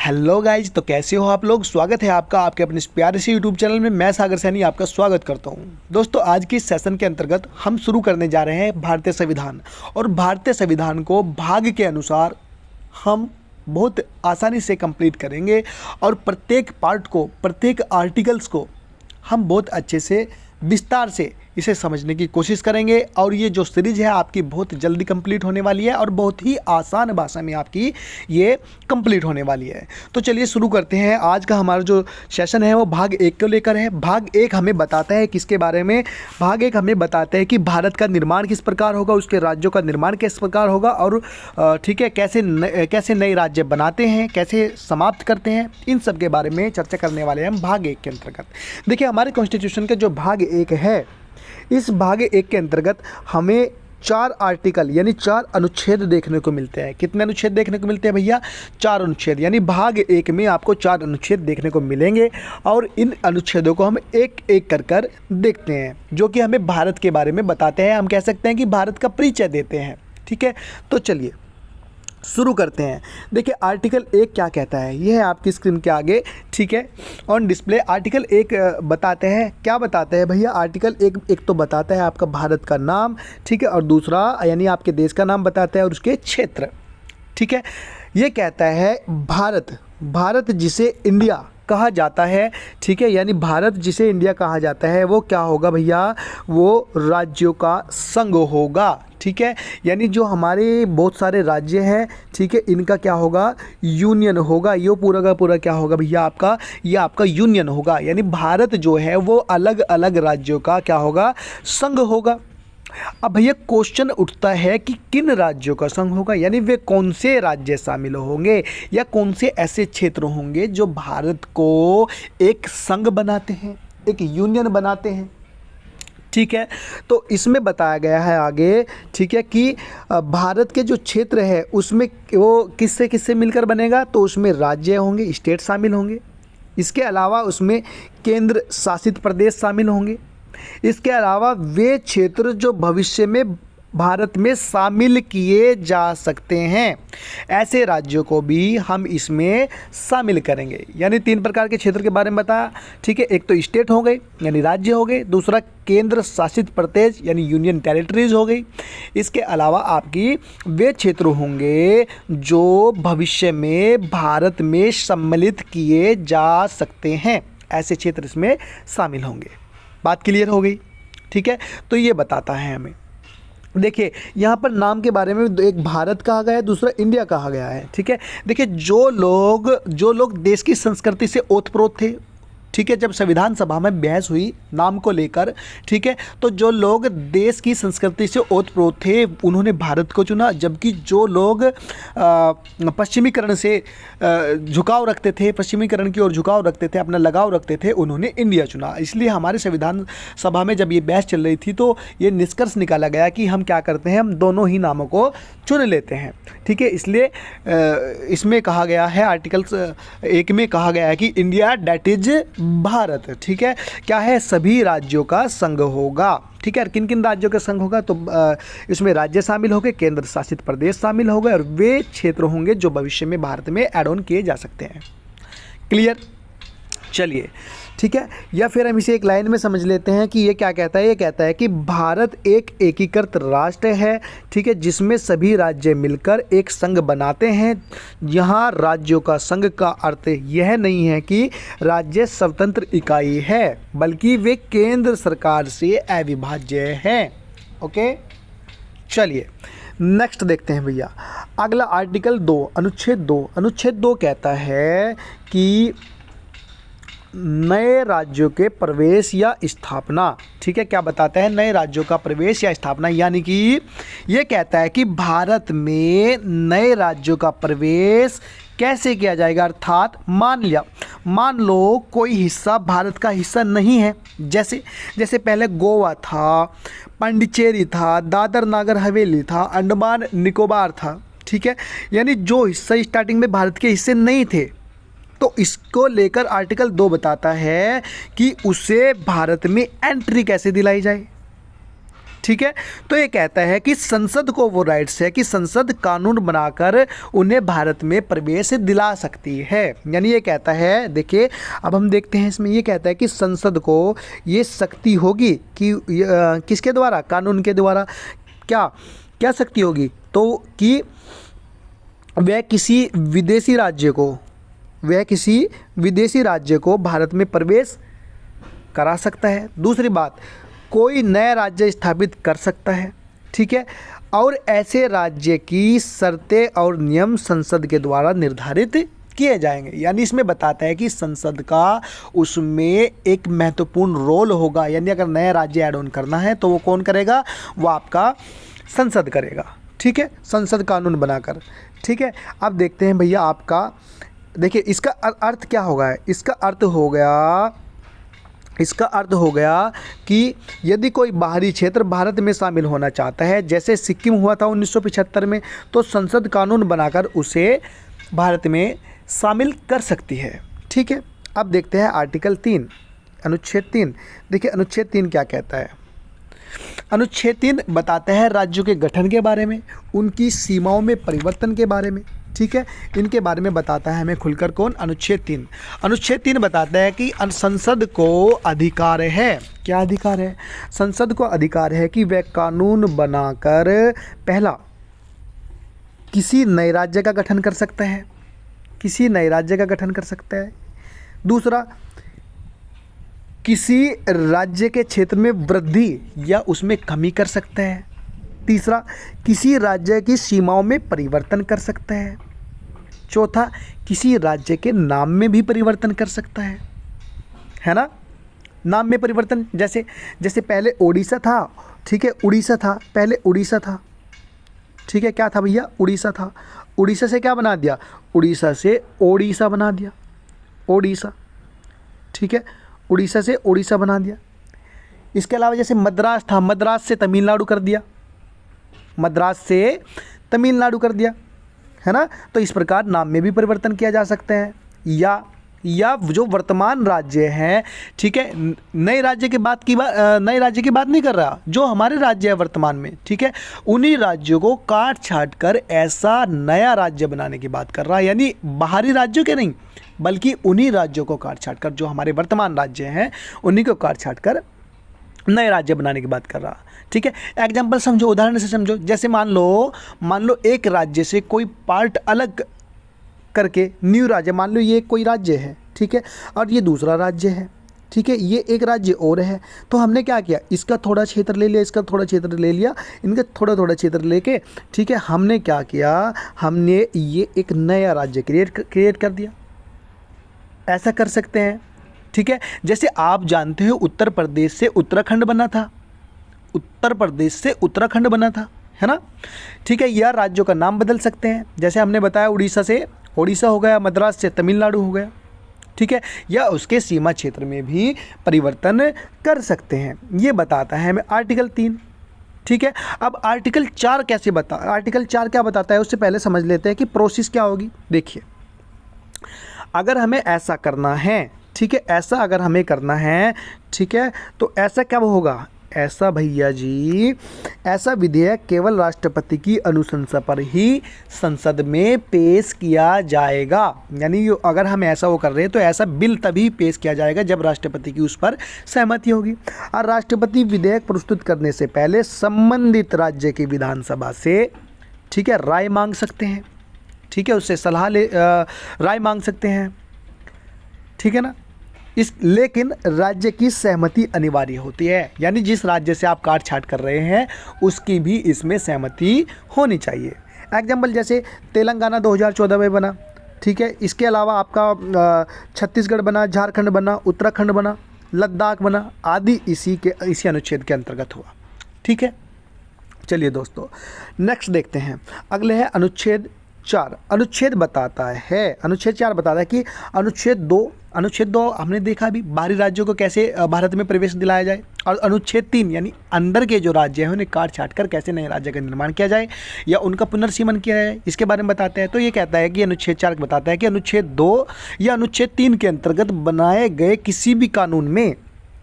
Hello guys, तो कैसे हो आप लोग। स्वागत है आपका आपके अपने इस प्यारे से यूट्यूब चैनल में। मैं सागर सैनी आपका स्वागत करता हूं। दोस्तों, आज की इस सेशन के अंतर्गत हम शुरू करने जा रहे हैं भारतीय संविधान। और भारतीय संविधान को भाग के अनुसार हम बहुत आसानी से कंप्लीट करेंगे और प्रत्येक पार्ट को, प्रत्येक आर्टिकल्स को हम बहुत अच्छे से विस्तार से इसे समझने की कोशिश करेंगे। और ये जो सीरीज़ है आपकी बहुत जल्दी कंप्लीट होने वाली है और बहुत ही आसान भाषा में आपकी ये कंप्लीट होने वाली है। तो चलिए शुरू करते हैं। आज का हमारा जो सेशन है वो भाग 1 को लेकर है। भाग 1 हमें बताता है किसके बारे में। भाग 1 हमें बताता है कि भारत का निर्माण किस प्रकार होगा, उसके राज्यों का निर्माण किस प्रकार होगा और ठीक है कैसे नए राज्य बनाते हैं, कैसे समाप्त करते हैं, इन सब के बारे में चर्चा करने वाले हैं हम भाग 1 के अंतर्गत। देखिए, हमारे कॉन्स्टिट्यूशन का जो भाग 1 है, इस भाग 1 के अंतर्गत हमें 4 आर्टिकल यानी 4 अनुच्छेद देखने को मिलते हैं। कितने अनुच्छेद देखने को मिलते हैं भैया? 4 अनुच्छेद। यानी भाग 1 में आपको 4 अनुच्छेद देखने को मिलेंगे और इन अनुच्छेदों को हम एक एक कर देखते हैं, जो कि हमें भारत के बारे में बताते हैं। हम कह सकते हैं कि भारत का परिचय देते हैं। ठीक है, तो चलिए शुरू करते हैं। देखिए, आर्टिकल 1 क्या कहता है, यह है आपकी स्क्रीन के आगे। ठीक है, ऑन डिस्प्ले आर्टिकल 1 बताते हैं। क्या बताते हैं भैया? आर्टिकल 1 तो बताता है आपका भारत का नाम, ठीक है, और दूसरा यानी आपके देश का नाम बताता है और उसके क्षेत्र। ठीक है, ये कहता है भारत जिसे इंडिया कहा जाता है, ठीक है, यानी भारत जिसे इंडिया कहा जाता है वो क्या होगा भैया? वो राज्यों का संघ होगा। ठीक है, यानी जो हमारे बहुत सारे राज्य हैं, ठीक है, इनका क्या होगा? यूनियन होगा। ये पूरा का पूरा क्या होगा भैया? ये आपका यूनियन होगा। यानी भारत जो है वो अलग अलग राज्यों का क्या होगा? संघ होगा। अब भैया क्वेश्चन उठता है कि किन राज्यों का संघ होगा, यानी वे कौन से राज्य शामिल होंगे या कौन से ऐसे क्षेत्र होंगे जो भारत को एक संघ बनाते हैं, एक यूनियन बनाते हैं। ठीक है, तो इसमें बताया गया है आगे, ठीक है, कि भारत के जो क्षेत्र है उसमें वो किससे किससे मिलकर बनेगा? तो उसमें राज्य होंगे, स्टेट शामिल होंगे। इसके अलावा उसमें केंद्र शासित प्रदेश शामिल होंगे। इसके अलावा वे क्षेत्र जो भविष्य में भारत में शामिल किए जा सकते हैं, ऐसे राज्यों को भी हम इसमें शामिल करेंगे। यानी 3 प्रकार के क्षेत्र के बारे में बताया। ठीक है, एक तो स्टेट हो गए यानी राज्य हो गए, दूसरा केंद्र शासित प्रदेश यानी यूनियन टेरिटरीज हो गई। इसके अलावा आपकी वे क्षेत्र होंगे जो भविष्य में भारत में सम्मिलित किए जा सकते हैं, ऐसे क्षेत्र इसमें शामिल होंगे। बात क्लियर हो गई? ठीक है, तो ये बताता है हमें। देखिए, यहाँ पर नाम के बारे में एक भारत कहा गया है, दूसरा इंडिया कहा गया है। ठीक है, देखिए जो लोग देश की संस्कृति से ओतप्रोत थे, ठीक है, जब संविधान सभा में बहस हुई नाम को लेकर, ठीक है, तो जो लोग देश की संस्कृति से ओतप्रोत थे उन्होंने भारत को चुना, जबकि जो लोग पश्चिमीकरण से झुकाव रखते थे, पश्चिमीकरण की ओर झुकाव रखते थे, अपना लगाव रखते थे, उन्होंने इंडिया चुना। इसलिए हमारे संविधान सभा में जब ये बहस चल रही थी तो ये निष्कर्ष निकाला गया कि हम क्या करते हैं, हम दोनों ही नामों को चुन लेते हैं। ठीक है, इसलिए इसमें कहा गया है, आर्टिकल 1 में कहा गया है कि इंडिया डेट इज भारत। ठीक है, क्या है? सभी राज्यों का संघ होगा। ठीक है, किन किन राज्यों का संघ होगा? तो इसमें राज्य शामिल होंगे, केंद्र शासित प्रदेश शामिल होंगे और वे क्षेत्र होंगे जो भविष्य में भारत में ऐड ऑन किए जा सकते हैं। क्लियर? चलिए, ठीक है, या फिर हम इसे एक लाइन में समझ लेते हैं कि ये क्या कहता है। ये कहता है कि भारत एक एकीकृत राष्ट्र है, ठीक है, जिसमें सभी राज्य मिलकर एक संघ बनाते हैं। यहाँ राज्यों का संघ का अर्थ यह नहीं है कि राज्य स्वतंत्र इकाई है, बल्कि वे केंद्र सरकार से अविभाज्य हैं। ओके, चलिए नेक्स्ट देखते हैं भैया। अगला आर्टिकल 2 अनुच्छेद 2 कहता है कि नए राज्यों के प्रवेश या स्थापना। ठीक है, क्या बताता है? नए राज्यों का प्रवेश या स्थापना, यानी कि ये कहता है कि भारत में नए राज्यों का प्रवेश कैसे किया जाएगा। अर्थात मान लो कोई हिस्सा भारत का हिस्सा नहीं है, जैसे पहले गोवा था, पांडिचेरी था, दादर नागर हवेली था, अंडमान निकोबार था। ठीक है, यानी जो हिस्सा स्टार्टिंग में भारत के हिस्से नहीं थे, तो इसको लेकर आर्टिकल 2 बताता है कि उसे भारत में एंट्री कैसे दिलाई जाए। ठीक है। तो ये कहता है कि संसद को वो राइट्स है कि संसद कानून बनाकर उन्हें भारत में प्रवेश दिला सकती है। यानी ये कहता है, देखिए अब हम देखते हैं इसमें, ये कहता है कि संसद को ये शक्ति होगी कि किसके द्वारा, कानून के द्वारा। क्या क्या शक्ति होगी, तो कि वह किसी विदेशी राज्य को भारत में प्रवेश करा सकता है। दूसरी बात, कोई नया राज्य स्थापित कर सकता है, ठीक है, और ऐसे राज्य की शर्तें और नियम संसद के द्वारा निर्धारित किए जाएंगे। यानी इसमें बताता है कि संसद का उसमें एक महत्वपूर्ण रोल होगा। यानी अगर नया राज्य ऐड ऑन करना है तो वो कौन करेगा, वो आपका संसद करेगा, ठीक है, संसद कानून बनाकर। ठीक है, अब देखते हैं भैया आपका, देखिए इसका अर्थ क्या होगा। इसका अर्थ हो गया कि यदि कोई बाहरी क्षेत्र भारत में शामिल होना चाहता है, जैसे सिक्किम हुआ था 1975 में, तो संसद कानून बनाकर उसे भारत में शामिल कर सकती है। ठीक है, अब देखते हैं आर्टिकल 3 अनुच्छेद 3। देखिए अनुच्छेद 3 क्या कहता है। अनुच्छेद 3 बताता है राज्यों के गठन के बारे में, उनकी सीमाओं में परिवर्तन के बारे में। ठीक है, इनके बारे में बताता है हमें खुलकर कौन, अनुच्छेद 3। अनुच्छेद 3 बताता है कि संसद को अधिकार है, क्या अधिकार है, संसद को अधिकार है कि वह कानून बनाकर पहला किसी नए राज्य का गठन कर सकता है, किसी नए राज्य का गठन कर सकता है। दूसरा, किसी राज्य के क्षेत्र में वृद्धि या उसमें कमी कर सकता है। तीसरा, किसी राज्य की सीमाओं में परिवर्तन कर सकता है। चौथा, किसी राज्य के नाम में भी परिवर्तन कर सकता है ना, नाम में परिवर्तन, जैसे पहले ओडिशा था, ठीक है, उड़ीसा था, पहले उड़ीसा था, ठीक है, क्या था भैया, उड़ीसा था, उड़ीसा से क्या बना दिया, उड़ीसा से ओडिशा बना दिया, ओडिशा, ठीक है, उड़ीसा से ओडिशा बना दिया। इसके अलावा जैसे मद्रास था, मद्रास से तमिलनाडु कर दिया, मद्रास से तमिलनाडु कर दिया, है ना। तो इस प्रकार नाम में भी परिवर्तन किया जा सकता है। या जो वर्तमान राज्य हैं, ठीक है, नए राज्य की बात नहीं कर रहा, जो हमारे राज्य है वर्तमान में, ठीक है, उन्हीं राज्यों को काट छाट कर ऐसा नया राज्य बनाने की बात कर रहा है। यानी बाहरी राज्यों के नहीं, बल्कि उन्हीं राज्यों को काट छाट कर, जो हमारे वर्तमान राज्य हैं उन्हीं को काट छाट कर नए राज्य बनाने की बात कर रहा। ठीक है, एग्जाम्पल समझो, उदाहरण से समझो, जैसे मान लो एक राज्य से कोई पार्ट अलग करके न्यू राज्य, मान लो ये कोई राज्य है, ठीक है, और ये दूसरा राज्य है, ठीक है, ये एक राज्य और है। तो हमने क्या किया, इसका थोड़ा क्षेत्र ले लिया, इसका थोड़ा क्षेत्र ले लिया, इनका थोड़ा थोड़ा क्षेत्र लेके, ठीक है, हमने क्या किया, हमने ये एक नया राज्य क्रिएट कर दिया। ऐसा कर सकते हैं। ठीक है, जैसे आप जानते हो उत्तर प्रदेश से उत्तराखंड बना था, उत्तर प्रदेश से उत्तराखंड बना था, है ना। ठीक है, यह राज्यों का नाम बदल सकते हैं, जैसे हमने बताया उड़ीसा से ओडिशा हो गया, मद्रास से तमिलनाडु हो गया, ठीक है, या उसके सीमा क्षेत्र में भी परिवर्तन कर सकते हैं। ये बताता है हमें आर्टिकल 3। ठीक है, अब आर्टिकल 4 आर्टिकल 4 क्या बताता है, उससे पहले समझ लेते हैं कि प्रोसेस क्या होगी। देखिए, अगर हमें ऐसा करना है, ठीक है, ऐसा अगर हमें करना है, ठीक है, तो ऐसा कब होगा, ऐसा भैया जी, ऐसा विधेयक केवल राष्ट्रपति की अनुशंसा पर ही संसद में पेश किया जाएगा। यानी अगर हम ऐसा वो कर रहे हैं तो ऐसा बिल तभी पेश किया जाएगा जब राष्ट्रपति की उस पर सहमति होगी। और राष्ट्रपति विधेयक प्रस्तुत करने से पहले संबंधित राज्य की विधानसभा से, ठीक है, राय मांग सकते हैं, ठीक है, उससे राय मांग सकते हैं, ठीक है ना। लेकिन राज्य की सहमति अनिवार्य होती है, यानी जिस राज्य से आप काट छाट कर रहे हैं उसकी भी इसमें सहमति होनी चाहिए। एग्जाम्पल जैसे तेलंगाना 2014 में बना, ठीक है, इसके अलावा आपका छत्तीसगढ़ बना, झारखंड बना, उत्तराखंड बना, लद्दाख बना, आदि इसी अनुच्छेद के अंतर्गत हुआ। ठीक है, चलिए दोस्तों नेक्स्ट देखते हैं, अगले है अनुच्छेद 4। अनुच्छेद 4 बताता है कि अनुच्छेद 2 हमने देखा अभी, बाहरी राज्यों को कैसे भारत में प्रवेश दिलाया जाए। और अनुच्छेद 3 यानी अंदर के जो राज्य हैं उन्हें काट छाट कर कैसे नए राज्य का निर्माण किया जाए या उनका पुनर्सीमन किया जाए, इसके बारे में बताते हैं। तो ये कहता है कि अनुच्छेद 4 बताता है कि अनुच्छेद 2 या अनुच्छेद 3 के अंतर्गत बनाए गए किसी भी कानून में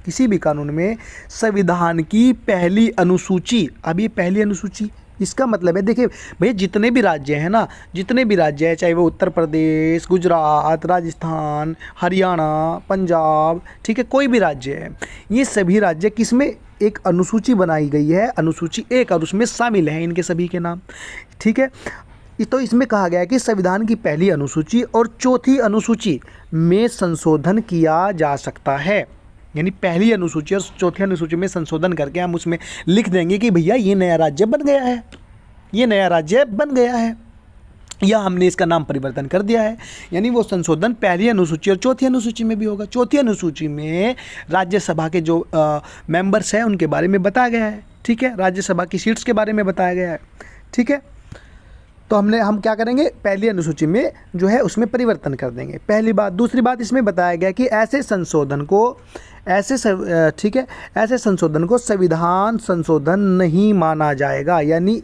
किसी भी कानून में संविधान की पहली अनुसूची, अब ये पहली अनुसूची इसका मतलब है, देखिए भैया जितने भी राज्य हैं ना, जितने भी राज्य हैं, चाहे वो उत्तर प्रदेश, गुजरात, राजस्थान, हरियाणा, पंजाब, ठीक है, कोई भी राज्य है, ये सभी राज्य किसमें एक अनुसूची बनाई गई है, अनुसूची 1, और उसमें शामिल हैं इनके सभी के नाम, ठीक है। तो इसमें कहा गया है कि संविधान की पहली अनुसूची और चौथी अनुसूची में संशोधन किया जा सकता है, यानी पहली अनुसूची और चौथी अनुसूची में संशोधन करके हम उसमें लिख देंगे कि भैया ये नया राज्य बन गया है, ये नया राज्य बन गया है, या हमने इसका नाम परिवर्तन कर दिया है। यानी वो संशोधन पहली अनुसूची और चौथी अनुसूची में भी होगा। चौथी अनुसूची में राज्यसभा के जो मेंबर्स हैं उनके बारे में बताया गया है, ठीक है, राज्यसभा की सीट्स के बारे में बताया गया है, ठीक है। तो हम क्या करेंगे, पहली अनुसूची में जो है उसमें परिवर्तन कर देंगे, पहली बात। दूसरी बात इसमें बताया गया कि ऐसे संशोधन को ठीक है, ऐसे संशोधन को संविधान संशोधन नहीं माना जाएगा, यानी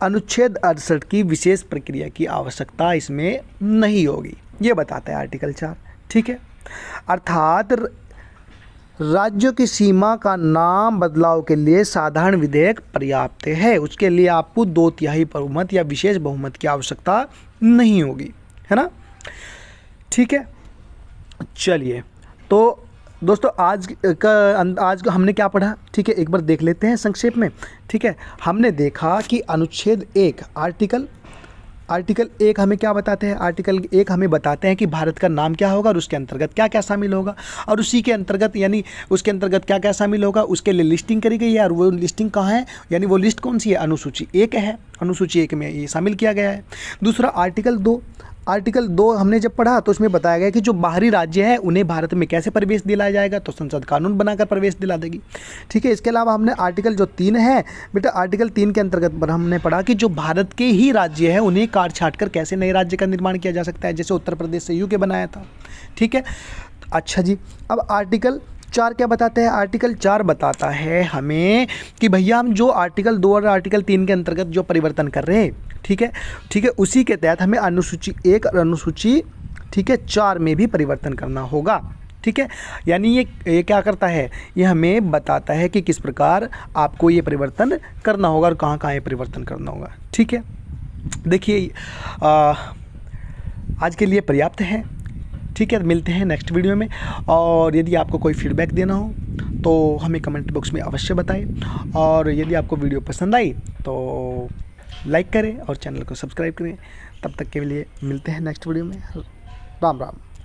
अनुच्छेद 68 की विशेष प्रक्रिया की आवश्यकता इसमें नहीं होगी, ये बताता है आर्टिकल 4, ठीक है। अर्थात राज्यों की सीमा का नाम बदलाव के लिए साधारण विधेयक पर्याप्त है, उसके लिए आपको 2/3 बहुमत या विशेष बहुमत की आवश्यकता नहीं होगी, है ना, ठीक है। चलिए, तो दोस्तों आज हमने क्या पढ़ा, ठीक है, एक बार देख लेते हैं संक्षेप में, ठीक है। हमने देखा कि अनुच्छेद 1 आर्टिकल 1 हमें क्या बताते हैं, आर्टिकल 1 हमें बताते हैं कि भारत का नाम क्या होगा और उसके अंतर्गत क्या क्या शामिल होगा, और उसी के अंतर्गत यानी उसके अंतर्गत क्या क्या शामिल होगा उसके लिए लिस्टिंग करी गई है, और वो लिस्टिंग कहाँ है, यानी वो लिस्ट कौन सी है, अनुसूची 1 है, अनुसूची 1 में ये शामिल किया गया है। दूसरा आर्टिकल 2 हमने जब पढ़ा तो उसमें बताया गया कि जो बाहरी राज्य हैं उन्हें भारत में कैसे प्रवेश दिलाया जाएगा, तो संसद कानून बनाकर प्रवेश दिला देगी, ठीक है। इसके अलावा हमने आर्टिकल जो 3 है बेटा, आर्टिकल 3 के अंतर्गत पर हमने पढ़ा कि जो भारत के ही राज्य हैं उन्हें काट छाट कर कैसे नए राज्य का निर्माण किया जा सकता है, जैसे उत्तर प्रदेश से यूके बनाया था, ठीक है। अच्छा जी, अब आर्टिकल 4 क्या बताते हैं, आर्टिकल 4 बताता है हमें कि भैया हम जो आर्टिकल 2 और आर्टिकल 3 के अंतर्गत जो परिवर्तन कर रहे हैं, ठीक है, उसी के तहत हमें अनुसूची 1 और अनुसूची, ठीक है, 4 में भी परिवर्तन करना होगा, ठीक है। यानी ये क्या करता है, ये हमें बताता है कि किस प्रकार आपको ये परिवर्तन करना होगा और कहाँ कहाँ ये परिवर्तन करना होगा, ठीक है। देखिए आज के लिए पर्याप्त है, ठीक है, मिलते हैं नेक्स्ट वीडियो में, और यदि आपको कोई फीडबैक देना हो तो हमें कमेंट बॉक्स में अवश्य बताएं, और यदि आपको वीडियो पसंद आई तो लाइक करें और चैनल को सब्सक्राइब करें। तब तक के लिए मिलते हैं नेक्स्ट वीडियो में। राम राम।